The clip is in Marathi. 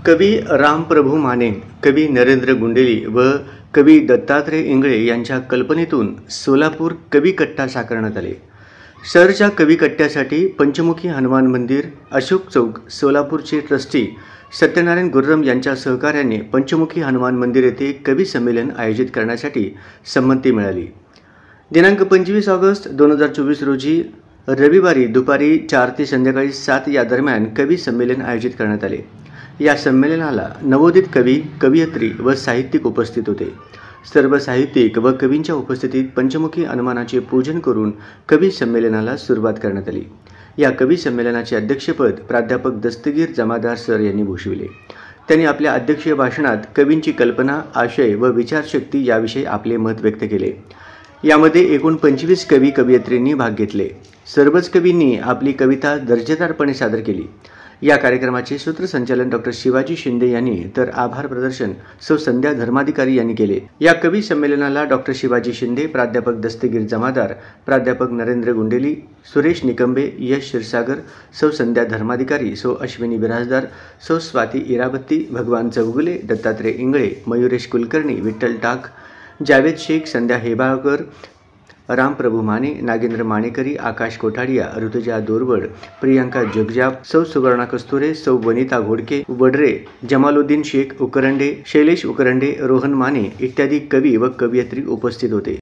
कवी रामप्रभू माने, कवी नरेंद्र गुंडेली व कवी दत्तात्रय इंगळे यांच्या कल्पनेतून सोलापूर कवी कट्टा साकारण्यात आले. शहराच्या कवी कट्ट्यासाठी पंचमुखी हनुमान मंदिर, अशोक चौक, सोलापूरचे ट्रस्टी सत्यनारायण गुर्रम यांच्या सहकार्याने पंचमुखी हनुमान मंदिर येथे कवी संमेलन आयोजित करण्यासाठी संमती मिळाली. दिनांक 25 ऑगस्ट 2024 रोजी रविवारी दुपारी 4 ते संध्याकाळी 7 या दरम्यान कवी संमेलन आयोजित करण्यात आले. या संमेलनाला नवोदित कवी, कवयित्री व साहित्यिक उपस्थित होते. सर्व साहित्यिक व कवींच्या उपस्थितीत पंचमुखी हनुमानाचे पूजन करून कवी संमेलनाला सुरुवात करण्यात आली. या कवी संमेलनाचे अध्यक्षपद प्राध्यापक दस्तगीर जमादार सर यांनी भूषविले. त्यांनी आपल्या अध्यक्षीय भाषणात कवींची कल्पना, आशय व विचारशक्ती याविषयी आपले मत व्यक्त केले. यामध्ये एकूण 25 कवी, कवयित्रींनी भाग घेतले. सर्वच कवींनी आपली कविता दर्जेदारपणे सादर केली. या कार्यक्रमाचे सूत्रसंचालन डॉ. शिवाजी शिंदे यांनी तर आभार प्रदर्शन सौ संध्या धर्माधिकारी यांनी केले. या कवी संमेलनाला डॉ. शिवाजी शिंदे, प्राध्यापक दस्तगीर जमादार, प्राध्यापक नरेंद्र गुंडेली, सुरेश निकंबे, यश क्षीरसागर, सौ संध्या धर्माधिकारी, सौ अश्विनी बिराजदार, सौ स्वाती इराबत्ती, भगवान चौगुले, दत्तात्रय इंगळे, मयुरेश कुलकर्णी, विठ्ठल टाक, जावेद शेख, संध्या हेबाळकर, रामप्रभू माने, नागेंद्र मानेकरी, आकाश कोठाडिया, ऋतुजा दोरवड, प्रियंका जगजाप, सौ सुवर्णा कस्तुरे, सौ वनिता घोडके, वडरे, जमालुद्दीन शेख उकरंडे, शैलेश उकरंडे, रोहन माने इत्यादी कवी व कवयित्री उपस्थित होते.